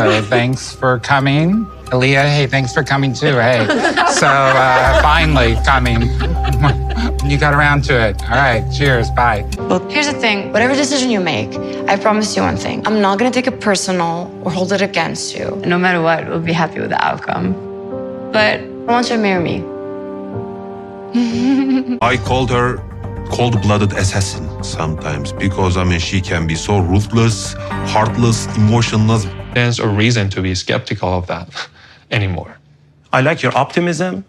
So thanks for coming. Aaliyah, hey, thanks for coming too. Hey, so finally coming. You got around to it. All right, cheers, bye. Here's the thing, whatever decision you make, I promise you one thing. I'm not gonna take it personal or hold it against you. And no matter what, we'll be happy with the outcome. But I want you to marry me. I called her cold-blooded assassin sometimes because, she can be so ruthless, heartless, emotionless. There's a reason to be skeptical of that anymore. I like your optimism,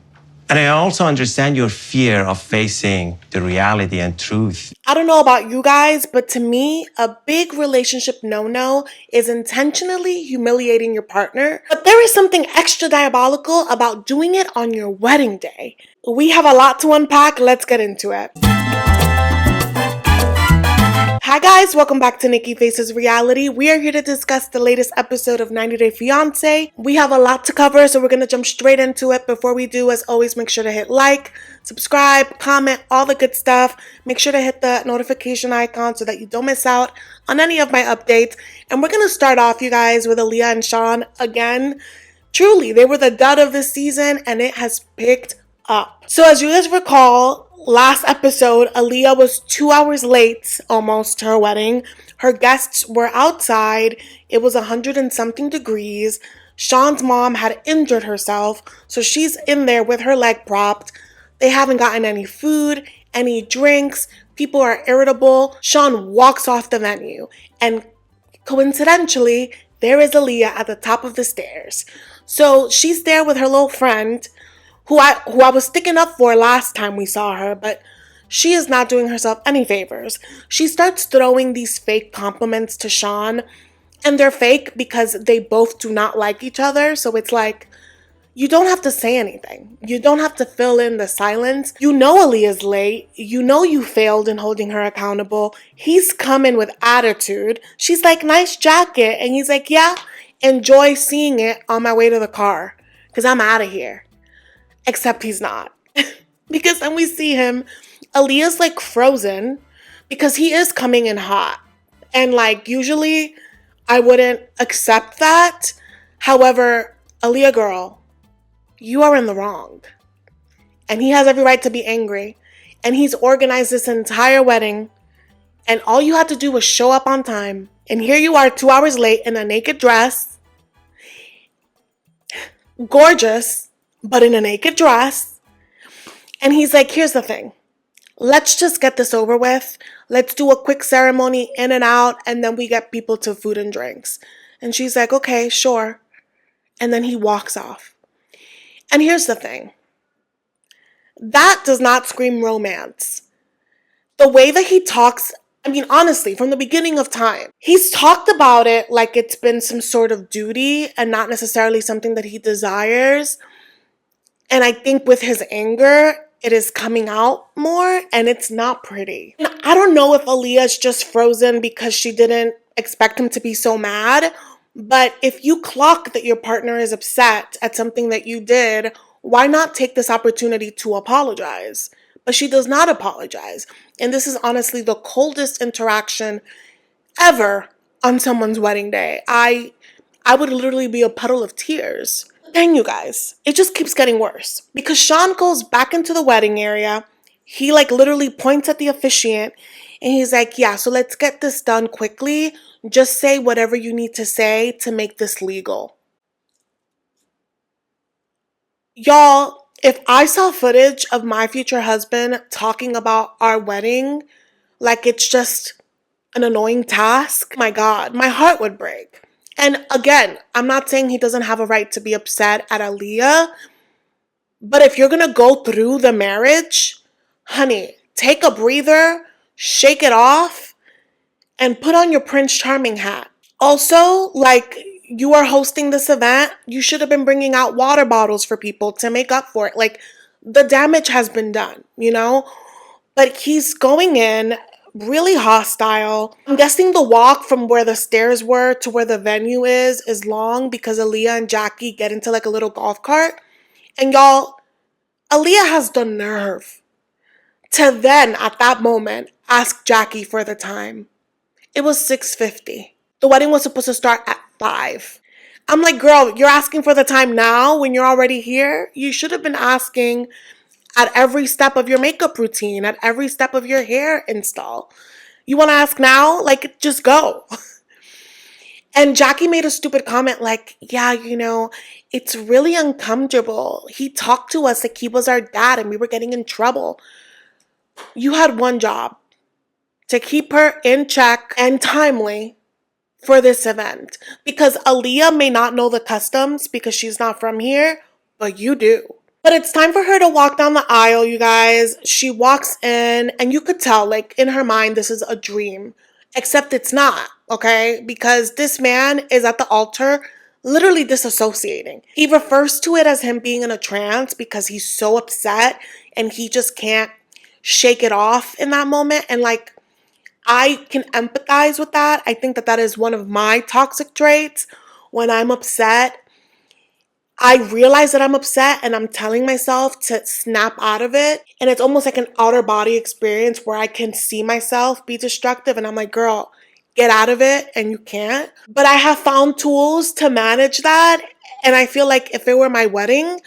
and I also understand your fear of facing the reality and truth. I don't know about you guys, but to me, a big relationship no-no is intentionally humiliating your partner. But there is something extra diabolical about doing it on your wedding day. We have a lot to unpack. Let's get into it. Hi guys, welcome back to Nikki Faces Reality. We are here to discuss the latest episode of 90 Day Fiancé. We have a lot to cover, so we're going to jump straight into it. Before we do, as always, make sure to hit like, subscribe, comment, all the good stuff. Make sure to hit the notification icon so that you don't miss out on any of my updates. And we're going to start off, you guys, with Aaliyah and Shawn again. Truly, they were the dud of this season, and it has picked up. So as you guys recall, last episode, Aaliyah was 2 hours late almost to her wedding. Her guests were outside. It was 100 and something degrees. Shawn's mom had injured herself, so she's in there with her leg propped. They haven't gotten any food, any drinks. People are irritable. Shawn walks off the venue, and coincidentally, there is Aaliyah at the top of the stairs. So she's there with her little friend, who I was sticking up for last time we saw her, but she is not doing herself any favors. She starts throwing these fake compliments to Shawn, and they're fake because they both do not like each other. So it's like, you don't have to say anything. You don't have to fill in the silence. You know Aaliyah's late. You know you failed in holding her accountable. He's coming with attitude. She's like, nice jacket. And he's like, yeah, enjoy seeing it on my way to the car because I'm out of here. Except he's not. Because then we see him, Aaliyah's like frozen because he is coming in hot. And like usually I wouldn't accept that. However, Aaliyah girl, you are in the wrong. And he has every right to be angry. And he's organized this entire wedding. And all you had to do was show up on time. And here you are 2 hours late in a naked dress. Gorgeous. But in a naked dress. And he's like, here's the thing. Let's just get this over with. Let's do a quick ceremony in and out, and then we get people to food and drinks. And she's like, okay, sure. And then he walks off. And here's the thing. That does not scream romance. The way that he talks, honestly, from the beginning of time, he's talked about it like it's been some sort of duty and not necessarily something that he desires. And I think with his anger, it is coming out more, and it's not pretty. And I don't know if Aaliyah's just frozen because she didn't expect him to be so mad, but if you clock that your partner is upset at something that you did, why not take this opportunity to apologize? But she does not apologize. And this is honestly the coldest interaction ever on someone's wedding day. I would literally be a puddle of tears. Then you guys, it just keeps getting worse because Shawn goes back into the wedding area. He like literally points at the officiant and he's like, yeah, so let's get this done quickly. Just say whatever you need to say to make this legal. Y'all, if I saw footage of my future husband talking about our wedding like it's just an annoying task, my God, my heart would break. And again, I'm not saying he doesn't have a right to be upset at Aaliyah, but if you're going to go through the marriage, honey, take a breather, shake it off, and put on your Prince Charming hat. Also, like, you are hosting this event, you should have been bringing out water bottles for people to make up for it. Like, the damage has been done, But he's going in really hostile. I'm guessing the walk from where the stairs were to where the venue is long because Aaliyah and Jackie get into like a little golf cart. And y'all, Aaliyah has the nerve to then at that moment ask Jackie for the time. It was 6:50. The wedding was supposed to start at 5. I'm like, girl, you're asking for the time now when you're already here? You should have been asking at every step of your makeup routine, at every step of your hair install. You want to ask now? Like, just go. And Jackie made a stupid comment like, yeah, it's really uncomfortable. He talked to us like he was our dad and we were getting in trouble. You had one job, to keep her in check and timely for this event. Because Aaliyah may not know the customs because she's not from here, but you do. But it's time for her to walk down the aisle, you guys. She walks in and you could tell, like, in her mind, this is a dream. Except it's not, okay? Because this man is at the altar literally disassociating. He refers to it as him being in a trance because he's so upset and he just can't shake it off in that moment. And like, I can empathize with that. I think that that is one of my toxic traits. When I'm upset, I realize that I'm upset and I'm telling myself to snap out of it. And it's almost like an outer body experience where I can see myself be destructive and I'm like, girl, get out of it, and you can't. But I have found tools to manage that. And I feel like if it were my wedding,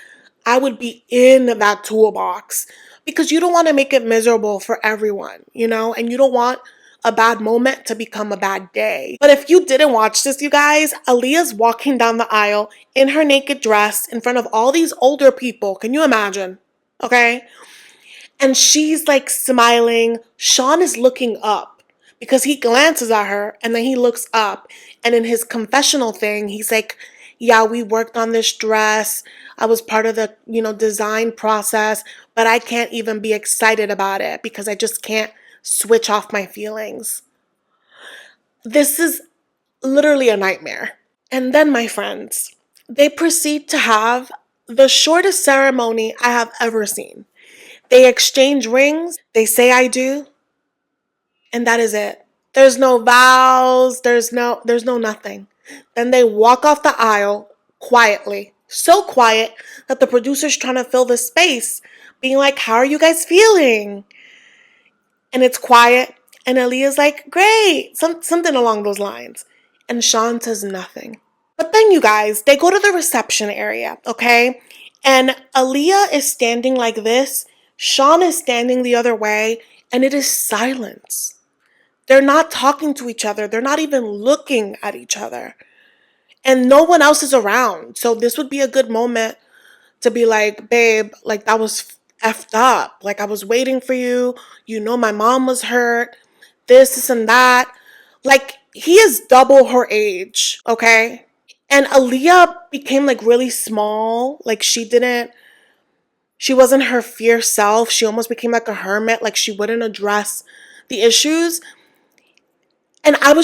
I would be in that toolbox because you don't want to make it miserable for everyone, and you don't want a bad moment to become a bad day. But if you didn't watch this, you guys, Aaliyah's walking down the aisle in her naked dress in front of all these older people. Can you imagine? Okay? And she's like smiling. Shawn is looking up because he glances at her and then he looks up. And in his confessional thing, he's like, yeah, we worked on this dress. I was part of the, design process, but I can't even be excited about it because I just can't switch off my feelings. This is literally a nightmare. And then, my friends, they proceed to have the shortest ceremony I have ever seen. They exchange rings, they say I do, and that is it. There's no vows, there's no nothing. Then they walk off the aisle quietly. So quiet that the producer's trying to fill the space, being like, how are you guys feeling? And it's quiet. And Aaliyah's like, great. Something along those lines. And Shawn says nothing. But then, you guys, they go to the reception area, okay? And Aaliyah is standing like this. Shawn is standing the other way. And it is silence. They're not talking to each other. They're not even looking at each other. And no one else is around. So this would be a good moment to be like, babe, like that was effed up. Like I was waiting for you. My mom was hurt. This and that. Like he is double her age, okay? And Aaliyah became like really small. Like she wasn't her fierce self. She almost became like a hermit. Like she wouldn't address the issues. And I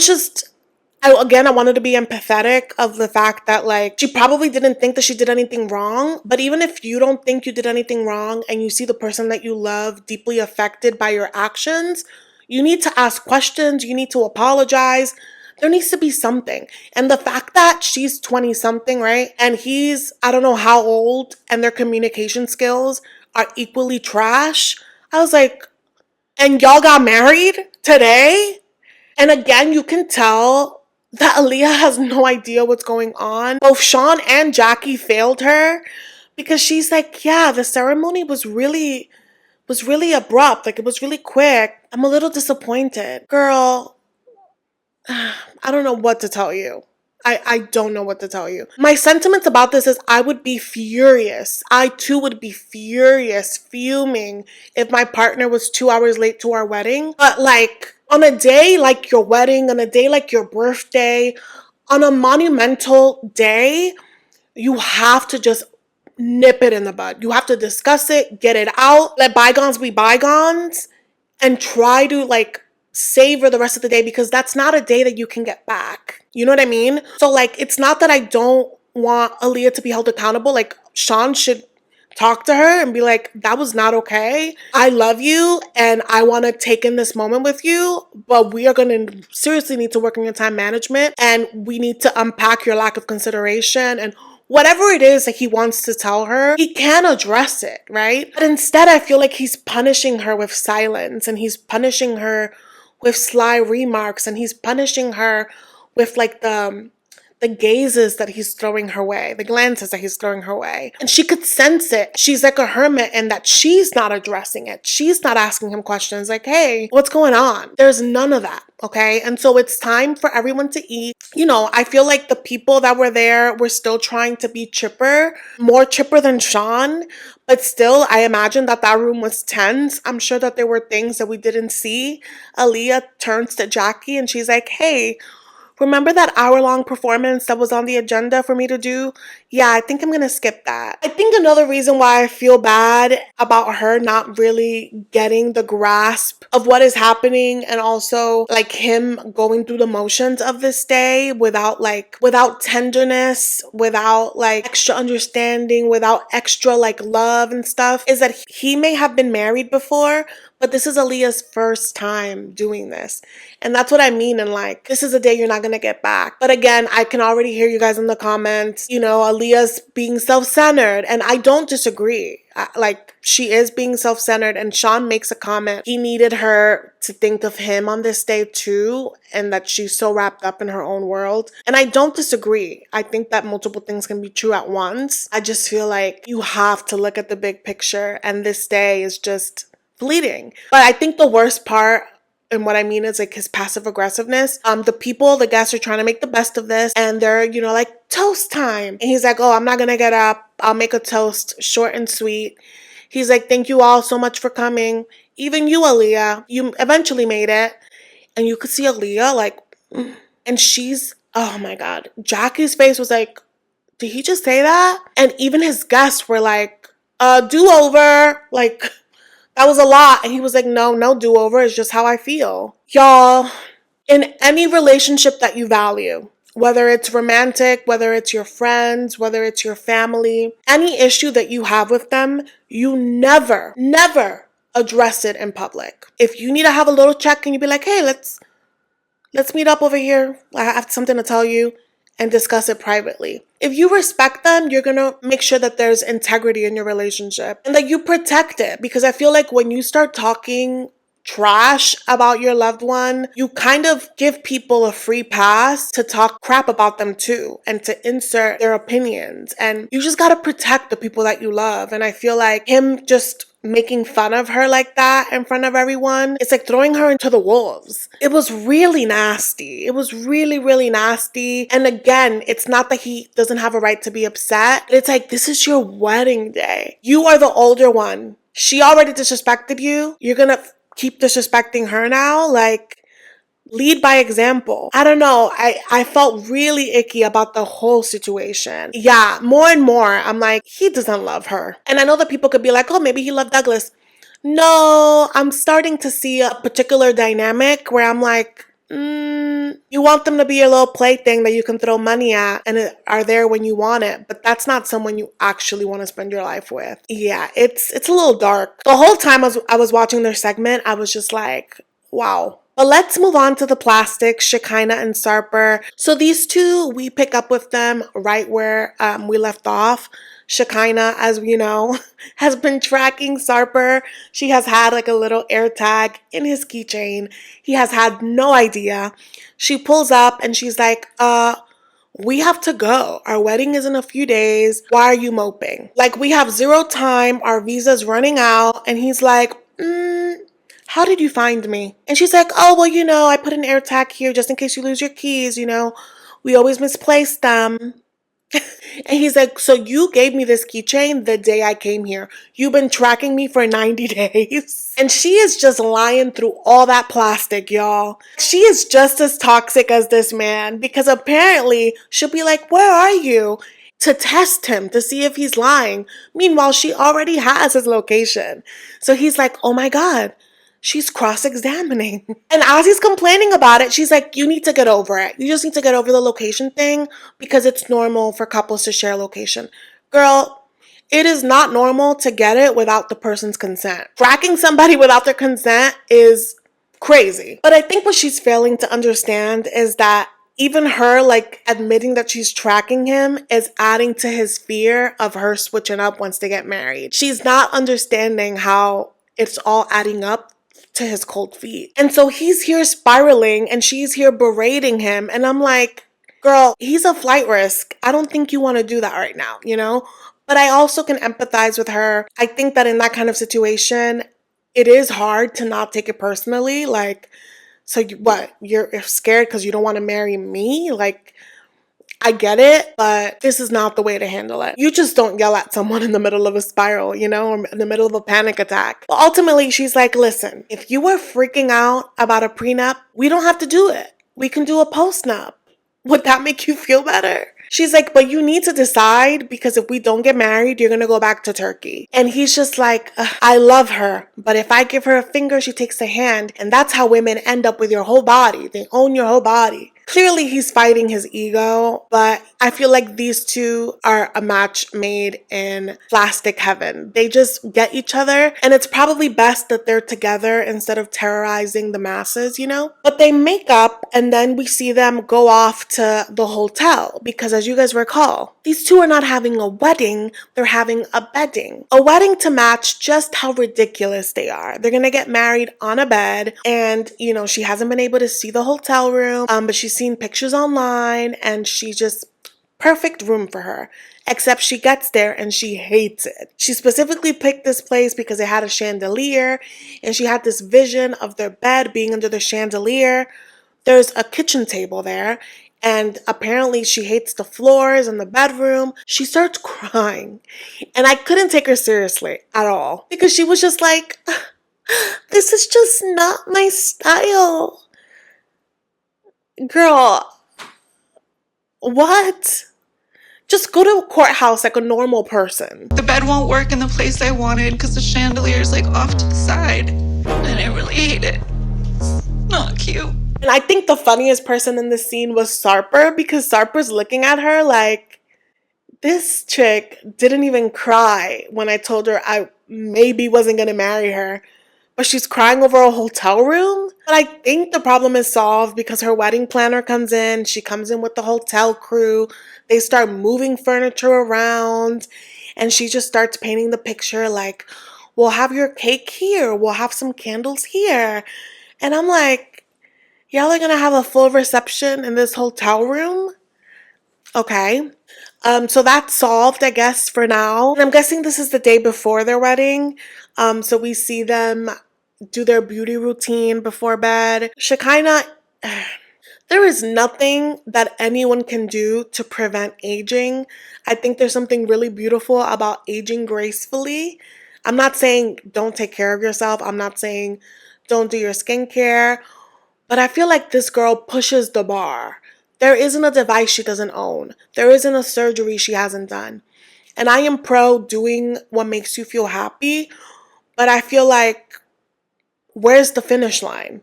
wanted to be empathetic of the fact that like she probably didn't think that she did anything wrong. But even if you don't think you did anything wrong and you see the person that you love deeply affected by your actions, you need to ask questions. You need to apologize. There needs to be something. And the fact that she's 20 something, right? And he's, I don't know how old, and their communication skills are equally trash. I was like, and y'all got married today? And again, you can tell that Aaliyah has no idea what's going on. Both Shawn and Jackie failed her because she's like, yeah, the ceremony was really abrupt. Like it was really quick. I'm a little disappointed. Girl, I don't know what to tell you. I don't know what to tell you. My sentiments about this is I would be furious. I too would be furious, fuming if my partner was 2 hours late to our wedding. But like on a day like your wedding, on a day like your birthday, on a monumental day, you have to just nip it in the bud. You have to discuss it, get it out, let bygones be bygones, and try to like savor the rest of the day because that's not a day that you can get back. You know what I mean? So like, it's not that I don't want Aaliyah to be held accountable. Like Shawn should talk to her and be like, that was not okay. I love you and I want to take in this moment with you, but we are going to seriously need to work on your time management and we need to unpack your lack of consideration and whatever it is that he wants to tell her, he can address it, right? But instead, I feel like he's punishing her with silence and he's punishing her with sly remarks and he's punishing her with like the the gazes that he's throwing her way, the glances that he's throwing her way. And she could sense it. She's like a hermit and that she's not addressing it. She's not asking him questions like, hey, what's going on? There's none of that. Okay. And so it's time for everyone to eat. You know, I feel like the people that were there were still trying to be chipper, more chipper than Shawn. But still, I imagine that that room was tense. I'm sure that there were things that we didn't see. Aaliyah turns to Jackie and she's like, hey, remember that hour-long performance that was on the agenda for me to do? Yeah, I think I'm gonna skip that. I think another reason why I feel bad about her not really getting the grasp of what is happening and also like him going through the motions of this day without tenderness, without like extra understanding, without extra like love and stuff, is that he may have been married before, but this is Aaliyah's first time doing this. And that's what I mean. And like, this is a day you're not going to get back. But again, I can already hear you guys in the comments, you know, Aaliyah's being self-centered. And I don't disagree. Like, she is being self-centered. And Shawn makes a comment. He needed her to think of him on this day too. And that she's so wrapped up in her own world. And I don't disagree. I think that multiple things can be true at once. I just feel like you have to look at the big picture. And this day is just fleeting. But I think the worst part, and what I mean is like his passive aggressiveness. The guests are trying to make the best of this and they're, you know, like toast time. And he's like, oh, I'm not going to get up. I'll make a toast, short and sweet. He's like, thank you all so much for coming. Even you, Aaliyah, you eventually made it. And you could see Aaliyah like, and she's, oh my God. Jackie's face was like, did he just say that? And even his guests were like, do-over, like, that was a lot. And he was like, no do-over. It's just how I feel. Y'all, in any relationship that you value, whether it's romantic, whether it's your friends, whether it's your family, any issue that you have with them, you never address it in public. If you need to have a little check and you be like, hey, let's meet up over here. I have something to tell you. And discuss it privately. If you respect them, you're gonna make sure that there's integrity in your relationship and that you protect it. Because I feel like when you start talking trash about your loved one, you kind of give people a free pass to talk crap about them too and to insert their opinions. And you just gotta protect the people that you love. And I feel like him just making fun of her like that in front of everyone, it's like throwing her into the wolves. It was really nasty. It was really, really nasty. And again, it's not that he doesn't have a right to be upset. It's like, this is your wedding day. You are the older one. She already disrespected you. You're gonna keep disrespecting her now? Like, lead by example. I don't know. I felt really icky about the whole situation. Yeah, more and more, I'm like, he doesn't love her. And I know that people could be like, oh, maybe he loved Douglas. No, I'm starting to see a particular dynamic where I'm like, you want them to be your little plaything that you can throw money at and are there when you want it. But that's not someone you actually want to spend your life with. Yeah, it's a little dark. The whole time I was watching their segment, I was just like, wow. But let's move on to the plastics, Shekinah and Sarper. So these two, we pick up with them right where we left off. Shekinah, as we know, has been tracking Sarper. She has had like a little air tag in his keychain. He has had no idea. She pulls up and she's like, we have to go. Our wedding is in a few days. Why are you moping? Like, we have zero time. Our visa's running out. And he's like, how did you find me? And she's like, oh, well, you know, I put an air tag here just in case you lose your keys. You know, we always misplace them. And he's like, so you gave me this keychain the day I came here. You've been tracking me for 90 days. And she is just lying through all that plastic, y'all. She is just as toxic as this man because apparently she'll be like, where are you? To test him, to see if he's lying. Meanwhile, she already has his location. So he's like, oh my God. She's cross-examining. And as he's complaining about it, she's like, you need to get over it. You just need to get over the location thing because it's normal for couples to share location. Girl, it is not normal to get it without the person's consent. Tracking somebody without their consent is crazy. But I think what she's failing to understand is that even her, like, admitting that she's tracking him is adding to his fear of her switching up once they get married. She's not understanding how it's all adding up to his cold feet. And so he's here spiraling and she's here berating him. And I'm like, girl, he's a flight risk. I don't think you want to do that right now, you know? But I also can empathize with her. I think that in that kind of situation, it is hard to not take it personally. Like, so what? You're scared because you don't want to marry me? Like, I get it, but this is not the way to handle it. You just don't yell at someone in the middle of a spiral, you know, or in the middle of a panic attack. But ultimately, she's like, listen, if you were freaking out about a prenup, we don't have to do it. We can do a postnup. Would that make you feel better? She's like, but you need to decide, because if we don't get married, you're going to go back to Turkey. And he's just like, I love her, but if I give her a finger, she takes a hand. And that's how women end up with your whole body. They own your whole body. Clearly, he's fighting his ego, but I feel like these two are a match made in plastic heaven. They just get each other, and it's probably best that they're together instead of terrorizing the masses, you know? But they make up, and then we see them go off to the hotel, because as you guys recall, these two are not having a wedding, they're having a bedding. A wedding to match just how ridiculous they are. They're gonna get married on a bed, and, you know, she hasn't been able to see the hotel room, but she's seen pictures online, and she just perfect room for her, except she gets there and she hates it. She specifically picked this place because it had a chandelier, and she had this vision of their bed being under the chandelier. There's a kitchen table there, and apparently she hates the floors in the bedroom. She starts crying, and I couldn't take her seriously at all, because she was just like, this is just not my style. Girl, what? Just go to a courthouse like a normal person. The bed won't work in the place I wanted because the chandelier is like off to the side. And I really hate it. It's not cute. And I think the funniest person in this scene was Sarper, because Sarper's looking at her like, this chick didn't even cry when I told her I maybe wasn't going to marry her. But she's crying over a hotel room? But I think the problem is solved because her wedding planner comes in. She comes in with the hotel crew. They start moving furniture around. And she just starts painting the picture like, we'll have your cake here. We'll have some candles here. And I'm like, y'all are going to have a full reception in this hotel room? Okay. So that's solved, I guess, for now. And I'm guessing this is the day before their wedding. So we see them do their beauty routine before bed. Shekinah, there is nothing that anyone can do to prevent aging. I think there's something really beautiful about aging gracefully. I'm not saying don't take care of yourself. I'm not saying don't do your skincare. But I feel like this girl pushes the bar. There isn't a device she doesn't own. There isn't a surgery she hasn't done. And I am pro doing what makes you feel happy. But I feel like, where's the finish line?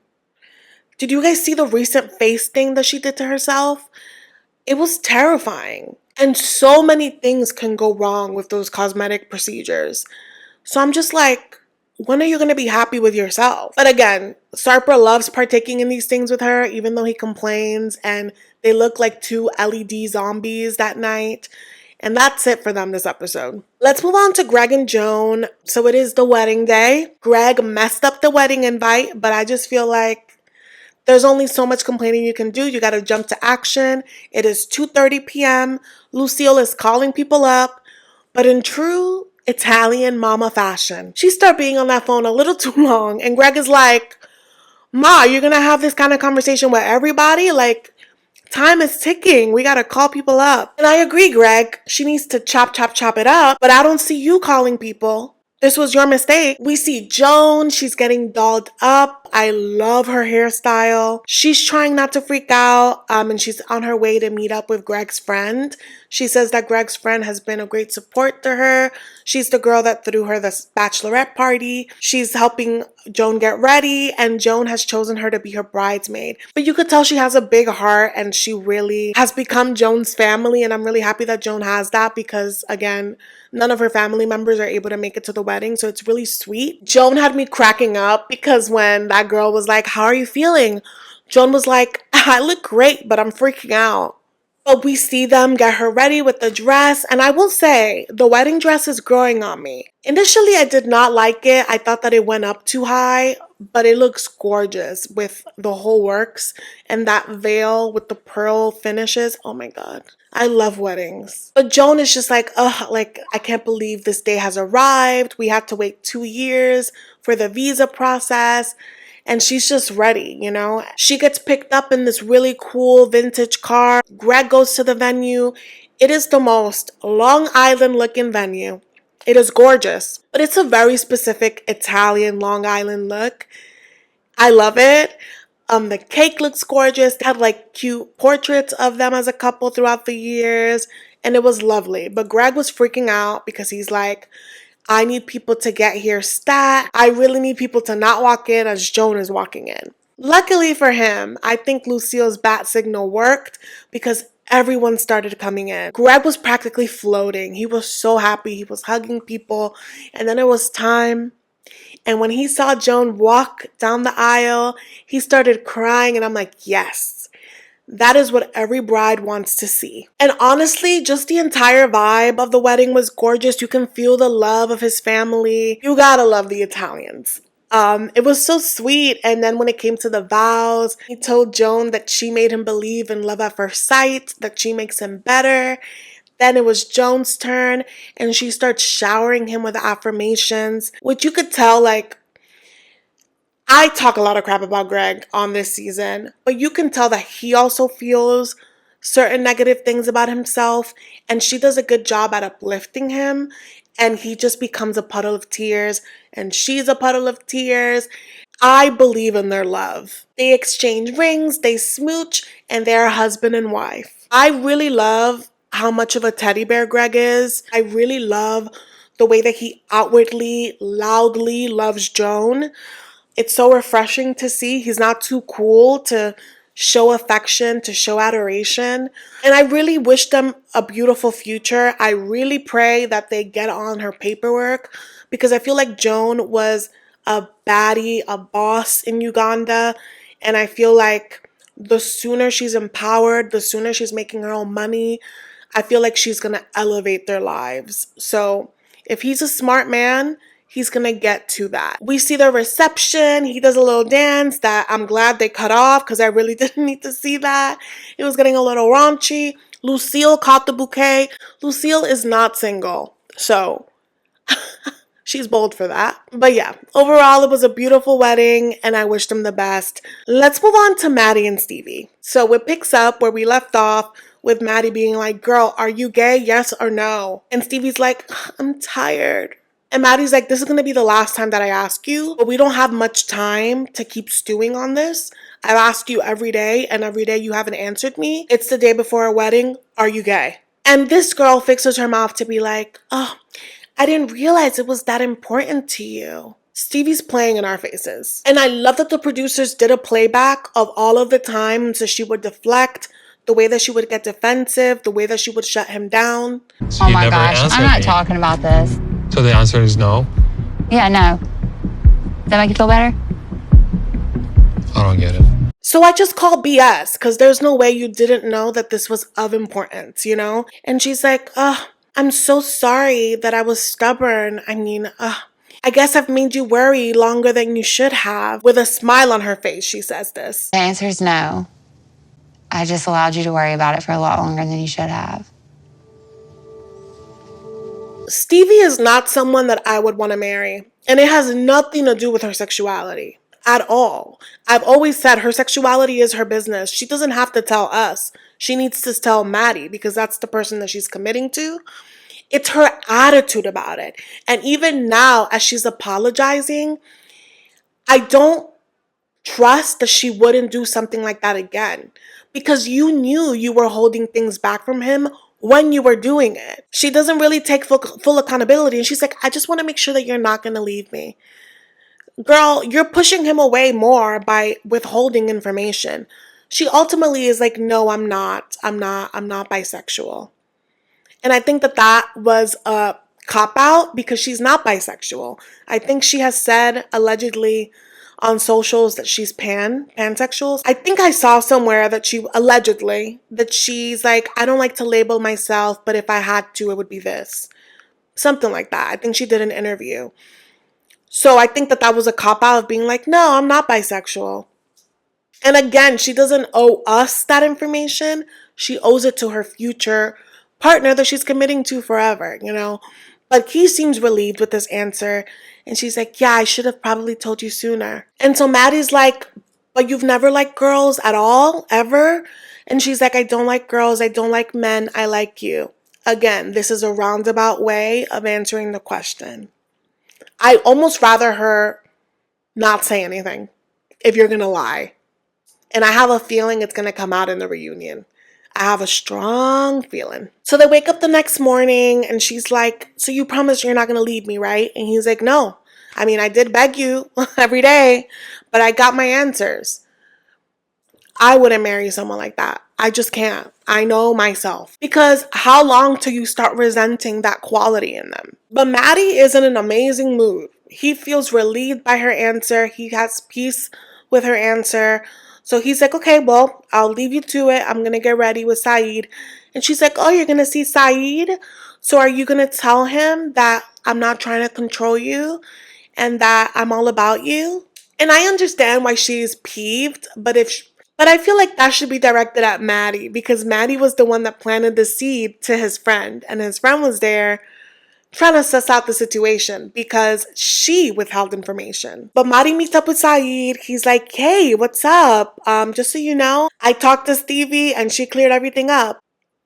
Did you guys see the recent face thing that she did to herself? It was terrifying. And so many things can go wrong with those cosmetic procedures. So I'm just like, when are you going to be happy with yourself? But again, Sarper loves partaking in these things with her, even though he complains, and they look like two LED zombies that night. And that's it for them this episode. Let's move on to Greg and Joan. So it is the wedding day. Greg messed up the wedding invite, but I just feel like there's only so much complaining you can do. You got to jump to action. It is 2:30 p.m. Lucille is calling people up, but in true Italian mama fashion, she started being on that phone a little too long, and Greg is like, Ma, you're going to have this kind of conversation with everybody? Like, time is ticking. We gotta call people up. And I agree, Greg. She needs to chop it up. But I don't see you calling people. This was your mistake. We see Joan. She's getting dolled up. I love her hairstyle. She's trying not to freak out. And she's on her way to meet up with Greg's friend. She says that Greg's friend has been a great support to her. She's the girl that threw her the bachelorette party. She's helping Joan get ready, and Joan has chosen her to be her bridesmaid. But you could tell she has a big heart, and she really has become Joan's family, and I'm really happy that Joan has that, because again, none of her family members are able to make it to the wedding, so it's really sweet. Joan had me cracking up because when that girl was like, how are you feeling? Joan was like, I look great, but I'm freaking out. But we see them get her ready with the dress, and I will say, the wedding dress is growing on me. Initially, I did not like it. I thought that it went up too high, but it looks gorgeous with the whole works and that veil with the pearl finishes. Oh my God. I love weddings. But Joan is just like, ugh, like, I can't believe this day has arrived. We had to wait 2 years for the visa process. And she's just ready, you know? She gets picked up in this really cool vintage car. Greg goes to the venue. It is the most Long Island looking venue. It is gorgeous, but it's a very specific Italian Long Island look. I love it. The cake looks gorgeous. They had like cute portraits of them as a couple throughout the years, and it was lovely. But Greg was freaking out because he's like, I need people to get here stat. I really need people to not walk in as Joan is walking in. Luckily for him, I think Lucille's bat signal worked because everyone started coming in. Greg was practically floating. He was so happy. He was hugging people. And then it was time. And when he saw Joan walk down the aisle, he started crying. And I'm like, yes. That is what every bride wants to see. And honestly, just the entire vibe of the wedding was gorgeous. You can feel the love of his family. You gotta love the Italians. It was so sweet. And then when it came to the vows, he told Joan that she made him believe in love at first sight, that she makes him better. Then it was Joan's turn, and she starts showering him with affirmations, which you could tell, like, I talk a lot of crap about Greg on this season, but you can tell that he also feels certain negative things about himself, and she does a good job at uplifting him, and he just becomes a puddle of tears, and she's a puddle of tears. I believe in their love. They exchange rings, they smooch, and they're husband and wife. I really love how much of a teddy bear Greg is. I really love the way that he outwardly, loudly loves Joan. It's so refreshing to see. He's not too cool to show affection, to show adoration. And I really wish them a beautiful future. I really pray that they get on her paperwork because I feel like Joan was a baddie, a boss in Uganda. And I feel like the sooner she's empowered, the sooner she's making her own money, I feel like she's going to elevate their lives. So if he's a smart man, he's gonna get to that. We see the reception. He does a little dance that I'm glad they cut off because I really didn't need to see that. It was getting a little raunchy. Lucille caught the bouquet. Lucille is not single, so she's bold for that. But yeah, overall, it was a beautiful wedding and I wish them the best. Let's move on to Mahdi&Stevi. So it picks up where we left off with Mahdi being like, girl, are you gay? Yes or no? And Stevie's like, I'm tired. And Maddie's like, this is going to be the last time that I ask you, but we don't have much time to keep stewing on this. I've asked you every day, and every day you haven't answered me. It's the day before our wedding. Are you gay? And this girl fixes her mouth to be like, oh, I didn't realize it was that important to you. Stevie's playing in our faces. And I love that the producers did a playback of all of the times that she would deflect, the way that she would get defensive, the way that she would shut him down. So Oh you my never gosh, answered I'm not me. talking about this. So the answer is no? Yeah, no. Does that make you feel better? I don't get it. So I just call BS because there's no way you didn't know that this was of importance, you know? And she's like, I'm so sorry that I was stubborn. I guess I've made you worry longer than you should have. With a smile on her face, she says this. The answer is no. I just allowed you to worry about it for a lot longer than you should have. Stevie is not someone that I would want to marry, and it has nothing to do with her sexuality at all. I've always said her sexuality is her business. She doesn't have to tell us. She needs to tell Maddie because that's the person that she's committing to. It's her attitude about it. And even now, as she's apologizing, I don't trust that she wouldn't do something like that again because you knew you were holding things back from him when you were doing it. She doesn't really take full accountability. And she's like, I just want to make sure that you're not going to leave me. Girl, you're pushing him away more by withholding information. She ultimately is like, no, I'm not bisexual. And I think that was a cop-out because she's not bisexual. I think she has said allegedly on socials that she's pansexual. I think I saw somewhere that she allegedly that she's like, I don't like to label myself, but if I had to, it would be this. Something like that. I think she did an interview. So I think that that was a cop out of being like, no, I'm not bisexual. And again, she doesn't owe us that information. She owes it to her future partner that she's committing to forever, you know? But he seems relieved with this answer. And she's like, yeah, I should have probably told you sooner. And so Maddie's like, but you've never liked girls at all, ever? And she's like, I don't like girls. I don't like men. I like you. Again, this is a roundabout way of answering the question. I almost rather her not say anything if you're going to lie. And I have a feeling it's going to come out in the reunion. I have a strong feeling. So they wake up the next morning and she's like, so you promise you're not going to leave me, right? And he's like, no. I mean, I did beg you every day, but I got my answers. I wouldn't marry someone like that. I just can't. I know myself. Because how long till you start resenting that quality in them? But Maddie is in an amazing mood. He feels relieved by her answer. He has peace with her answer. So he's like, okay, well, I'll leave you to it. I'm going to get ready with Saeed. And she's like, oh, you're going to see Saeed? So are you going to tell him that I'm not trying to control you and that I'm all about you? And I understand why she's peeved, but I feel like that should be directed at Maddie because Maddie was the one that planted the seed to his friend. And his friend was there trying to suss out the situation because she withheld information. But Mahdi meets up with Saeed. He's like, hey, what's up? Just so you know, I talked to Stevie and she cleared everything up.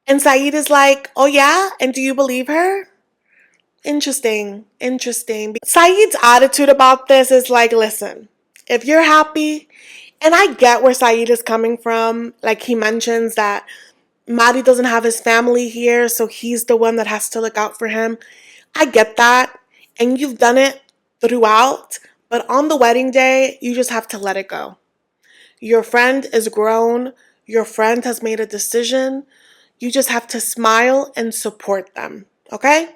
And Saeed is like, oh yeah? And do you believe her? Interesting. Saeed's attitude about this is like, listen, if you're happy, and I get where Saeed is coming from. Like he mentions that Mahdi doesn't have his family here, so he's the one that has to look out for him. I get that, and you've done it throughout, but on the wedding day, you just have to let it go. Your friend is grown. Your friend has made a decision. You just have to smile and support them, okay?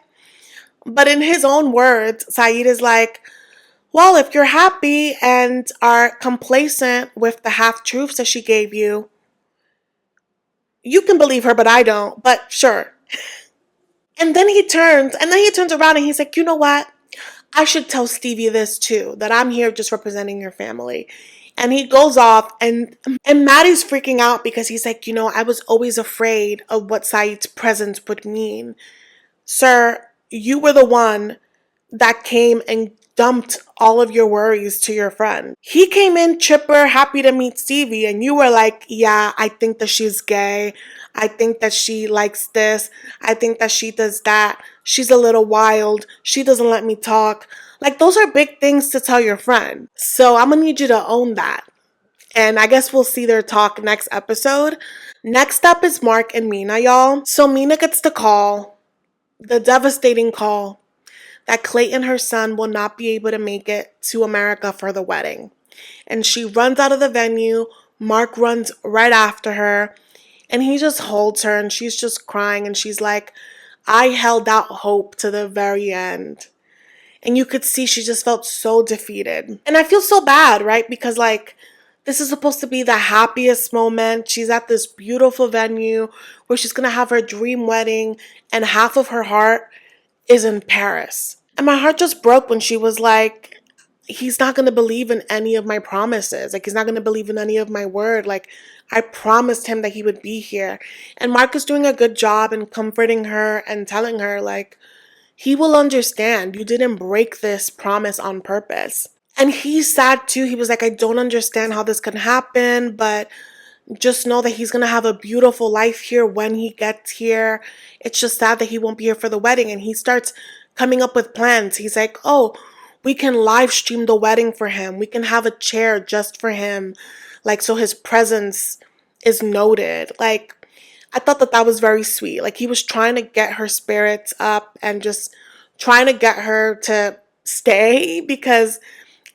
But in his own words, Saeed is like, well, if you're happy and are complacent with the half-truths that she gave you, you can believe her, but I don't. But sure. And then he turns around and he's like, you know what? I should tell Stevie this too, that I'm here just representing your family. And he goes off and Maddie's freaking out because he's like, you know, I was always afraid of what Saeed's presence would mean. Sir, you were the one that came and dumped all of your worries to your friend. He came in chipper, happy to meet Stevie, and you were like, yeah, I think that she's gay. I think that she likes this. I think that she does that. She's a little wild. She doesn't let me talk. Like, those are big things to tell your friend. So I'm gonna need you to own that. And I guess we'll see their talk next episode. Next up is Mark&Mina, y'all. So Mina gets the call, the devastating call, that Clayton, her son, will not be able to make it to America for the wedding. And she runs out of the venue. Mark runs right after her. And he just holds her and she's just crying. And she's like, I held out hope to the very end. And you could see she just felt so defeated. And I feel so bad, right? Because like, this is supposed to be the happiest moment. She's at this beautiful venue where she's going to have her dream wedding. And half of her heart is in Paris. And my heart just broke when she was like, he's not going to believe in any of my promises. Like, he's not going to believe in any of my word. Like, I promised him that he would be here. And Mark is doing a good job in comforting her and telling her, like, he will understand. You didn't break this promise on purpose. And he's sad too. He was like, I don't understand how this can happen, but just know that he's going to have a beautiful life here when he gets here. It's just sad that he won't be here for the wedding. And he starts coming up with plans. He's like, oh, we can live stream the wedding for him. We can have a chair just for him. Like, so his presence is noted. Like, I thought that that was very sweet. Like, he was trying to get her spirits up and just trying to get her to stay, because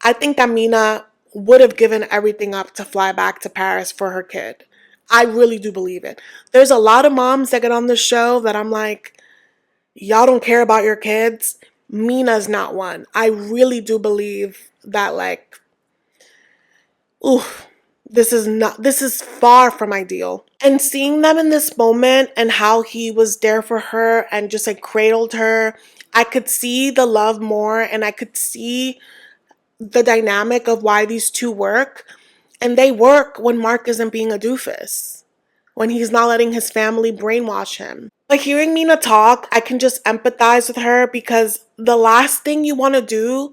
I think Amina would have given everything up to fly back to Paris for her kid. I really do believe it. There's a lot of moms that get on the show that I'm like, y'all don't care about your kids. Mina's not one. I really do believe that, like, Ooh, this is far from ideal. And seeing them in this moment and how he was there for her and just like cradled her, I could see the love more, and I could see the dynamic of why these two work. And they work when Mark isn't being a doofus, when he's not letting his family brainwash him. But hearing Mina talk, I can just empathize with her, because the last thing you want to do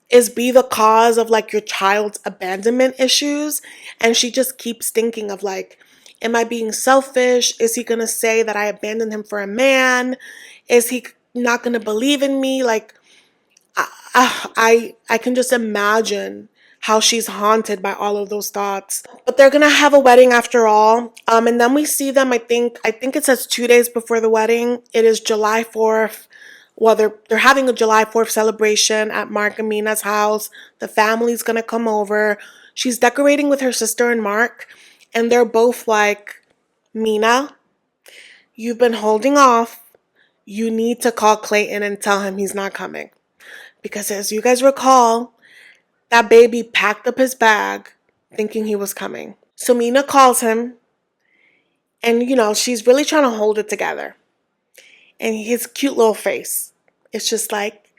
is be the cause of like your child's abandonment issues. And she just keeps thinking of like, am I being selfish? Is he gonna say that I abandoned him for a man? Is he not gonna believe in me? Like, I can just imagine how she's haunted by all of those thoughts. But they're gonna have a wedding after all. And then we see them, I think it says 2 days before the wedding. It is July 4th. Well, they're having a July 4th celebration at Mark and Mina's house. The family's gonna come over. She's decorating with her sister and Mark, and they're both like, Mina, you've been holding off. You need to call Clayton and tell him he's not coming. Because as you guys recall, that baby packed up his bag thinking he was coming. So Mina calls him, and she's really trying to hold it together. And his cute little face, it's just like,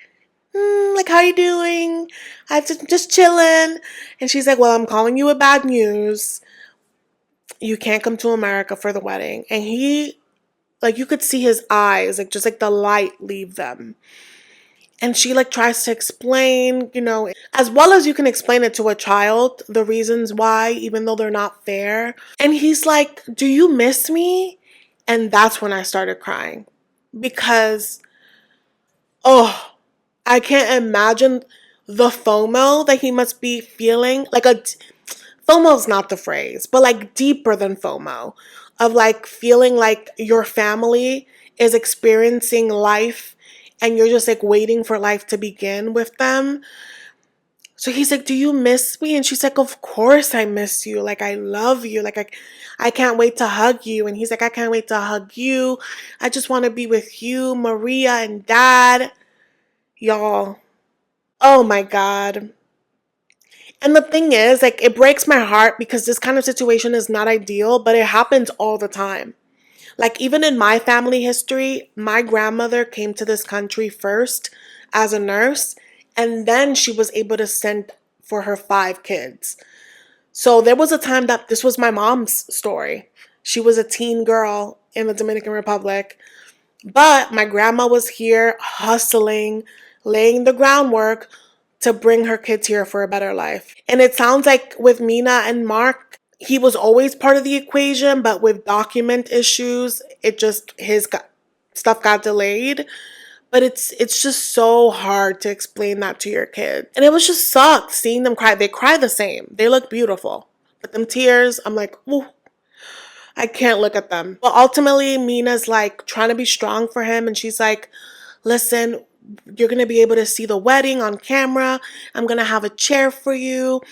like, how you doing? I'm just chilling. And she's like, well, I'm calling you with bad news. You can't come to America for the wedding. And he, like, you could see his eyes, like, just like the light leave them. And she like tries to explain, as well as you can explain it to a child, the reasons why, even though they're not fair. And he's like, do you miss me? And that's when I started crying. Because, I can't imagine the FOMO that he must be feeling. Like, FOMO's not the phrase, but like deeper than FOMO, of like feeling like your family is experiencing life and you're just like waiting for life to begin with them. So he's like, do you miss me? And she's like, of course I miss you. Like, I love you. Like, I can't wait to hug you. And he's like, I can't wait to hug you. I just want to be with you, Maria, and Dad. Y'all. Oh my God. And the thing is, like, it breaks my heart because this kind of situation is not ideal, but it happens all the time. Like, even in my family history, my grandmother came to this country first as a nurse, and then she was able to send for her 5 kids. So there was a time that this was my mom's story. She was a teen girl in the Dominican Republic, but my grandma was here hustling, laying the groundwork to bring her kids here for a better life. And it sounds like with Mina and Mark, he was always part of the equation, but with document issues, his stuff got delayed. But it's just so hard to explain that to your kid. And it was just sucked seeing them cry. They cry the same. They look beautiful. But them tears, I'm like, ooh, I can't look at them. But ultimately, Mina's like trying to be strong for him. And she's like, listen, you're going to be able to see the wedding on camera. I'm going to have a chair for you.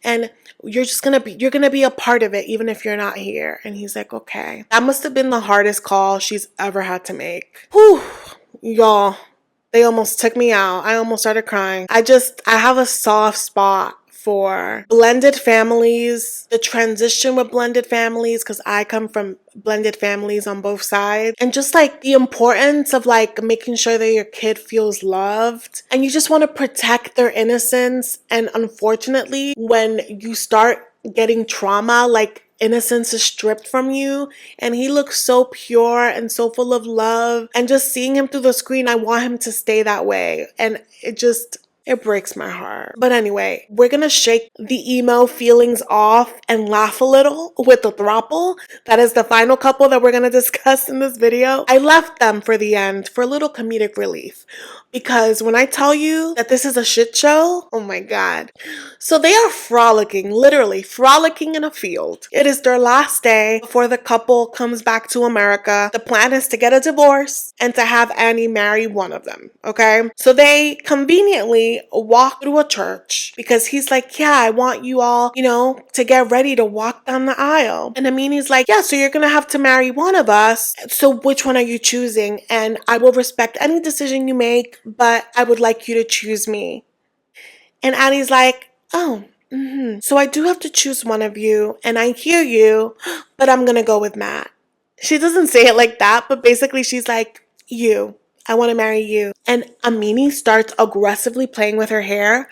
And you're going to be a part of it, even if you're not here. And he's like, okay. That must have been the hardest call she's ever had to make. Whew, y'all, they almost took me out. I almost started crying. I have a soft spot for blended families, the transition with blended families, because I come from blended families on both sides, and just like the importance of like making sure that your kid feels loved, and you just want to protect their innocence. And unfortunately, when you start getting trauma, like innocence is stripped from you, and he looks so pure and so full of love, and just seeing him through the screen, I want him to stay that way. And it breaks my heart. But anyway, we're gonna shake the emo feelings off and laugh a little with the Throuple. That is the final couple that we're gonna discuss in this video. I left them for the end for a little comedic relief, because when I tell you that this is a shit show, oh my God. So they are frolicking, literally frolicking in a field. It is their last day before the couple comes back to America. The plan is to get a divorce and to have Annie marry one of them, okay? So they conveniently walk through a church because he's like, yeah, I want you all, to get ready to walk down the aisle. And Amini's like, yeah, so you're gonna have to marry one of us. So which one are you choosing? And I will respect any decision you make, but I would like you to choose me. And Annie's like, oh, So I do have to choose one of you, and I hear you, but I'm gonna go with Matt. She doesn't say it like that, but basically she's like, you. I want to marry you. And Amini starts aggressively playing with her hair,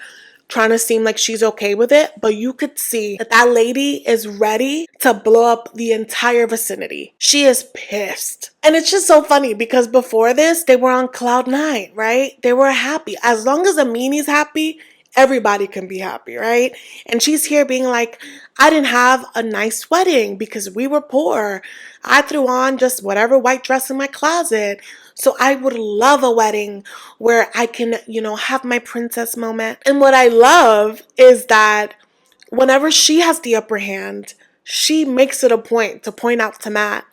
trying to seem like she's okay with it, but you could see that that lady is ready to blow up the entire vicinity. She is pissed. And it's just so funny because before this, they were on cloud nine, right? They were happy. As long as Amini's happy, everybody can be happy, right? And she's here being like, I didn't have a nice wedding because we were poor. I threw on just whatever white dress in my closet. So I would love a wedding where I can, have my princess moment. And what I love is that whenever she has the upper hand, she makes it a point to point out to Matt,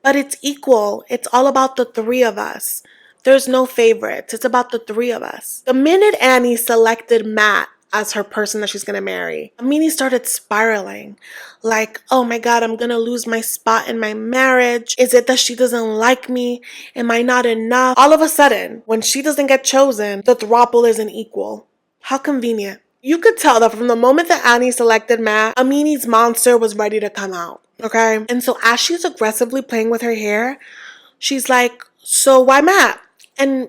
but it's equal. It's all about the three of us. There's no favorites. It's about the three of us. The minute Annie selected Matt as her person that she's going to marry, Amini started spiraling. Like, oh my God, I'm going to lose my spot in my marriage. Is it that she doesn't like me? Am I not enough? All of a sudden, when she doesn't get chosen, the throuple isn't equal. How convenient. You could tell that from the moment that Annie selected Matt, Amini's monster was ready to come out. Okay? And so as she's aggressively playing with her hair, she's like, so why Matt? And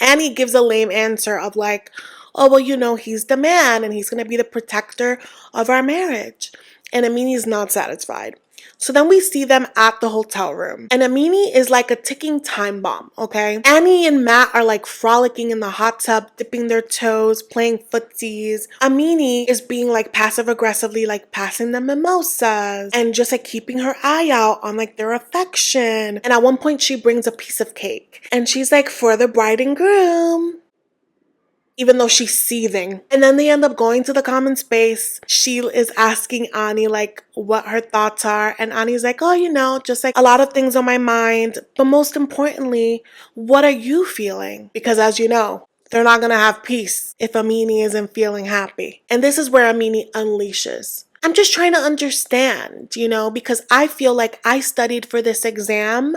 Annie gives a lame answer of like, oh, well, he's the man and he's going to be the protector of our marriage. And Amini's not satisfied. So then we see them at the hotel room. And Amini is like a ticking time bomb, okay? Annie and Matt are like frolicking in the hot tub, dipping their toes, playing footsies. Amini is being like passive aggressively like passing them mimosas and just like keeping her eye out on like their affection. And at one point she brings a piece of cake and she's like, for the bride and groom, even though she's seething. And then they end up going to the common space. She is asking Annie like what her thoughts are. And Annie's like, oh, just like a lot of things on my mind. But most importantly, what are you feeling? Because as you know, they're not going to have peace if Amini isn't feeling happy. And this is where Amini unleashes. I'm just trying to understand, because I feel like I studied for this exam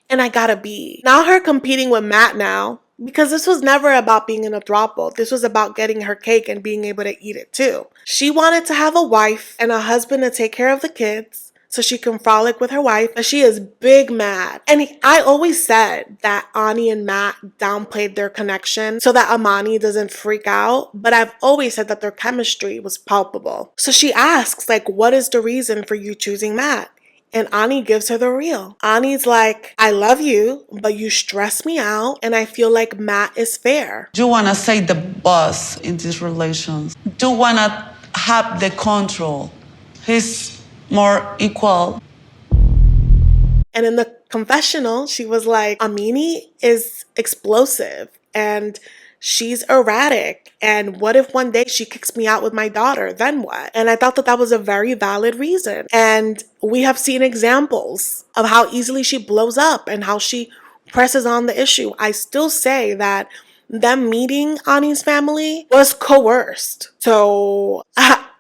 and I got a B. Now her competing with Matt now. Because this was never about being in a throuple. This was about getting her cake and being able to eat it too. She wanted to have a wife and a husband to take care of the kids so she can frolic with her wife. But she is big mad. And I always said that Annie and Matt downplayed their connection so that Amani doesn't freak out. But I've always said that their chemistry was palpable. So she asks, like, what is the reason for you choosing Matt? And Annie gives her the real. Annie's like, I love you, but you stress me out, and I feel like Matt is fair. You want to say the boss in these relations. You want to have the control. He's more equal. And in the confessional, she was like, Amini is explosive, and she's erratic. And what if one day she kicks me out with my daughter? Then what? And I thought that that was a very valid reason. And we have seen examples of how easily she blows up and how she presses on the issue. I still say that them meeting Annie's family was coerced. So,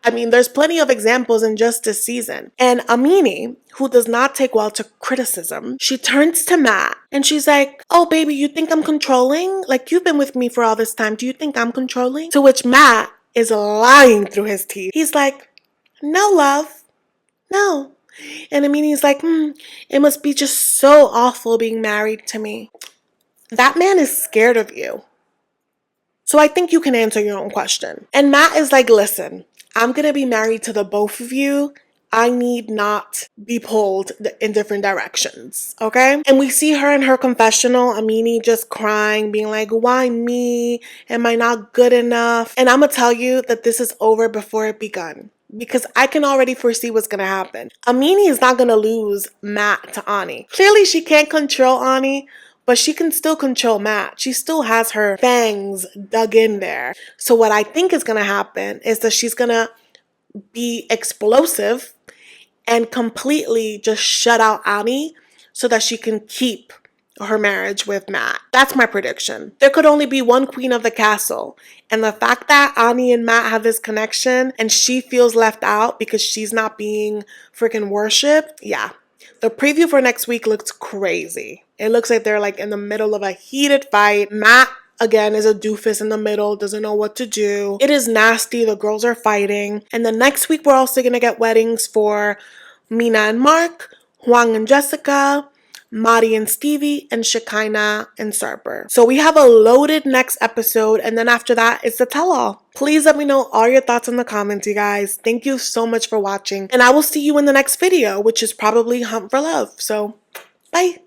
there's plenty of examples in just this season. And Amini, who does not take well to criticism, she turns to Matt and she's like, oh, baby, you think I'm controlling? Like, you've been with me for all this time. Do you think I'm controlling? To which Matt is lying through his teeth. He's like, no, love. No. And Amini's like, it must be just so awful being married to me. That man is scared of you. So I think you can answer your own question. And Matt is like, listen, I'm going to be married to the both of you. I need not be pulled in different directions, okay? And we see her in her confessional, Amini just crying, being like, why me? Am I not good enough? And I'm going to tell you that this is over before it begun. Because I can already foresee what's going to happen. Amini is not going to lose Matt to Annie. Clearly, she can't control Annie, but she can still control Matt. She still has her fangs dug in there. So what I think is going to happen is that she's going to be explosive and completely just shut out Annie so that she can keep her marriage with Matt. That's my prediction. There could only be one queen of the castle. And the fact that Annie and Matt have this connection and she feels left out because she's not being freaking worshipped, yeah. The preview for next week looks crazy. It looks like they're like in the middle of a heated fight. Matt again, is a doofus in the middle, doesn't know what to do. It is nasty. The girls are fighting. And then next week, we're also going to get weddings for Mina and Mark, Huang and Jessica, Mahdi&Stevi, and Shekinah and Sarper. So we have a loaded next episode, and then after that, it's the tell-all. Please let me know all your thoughts in the comments, you guys. Thank you so much for watching, and I will see you in the next video, which is probably Hunt for Love. So, bye!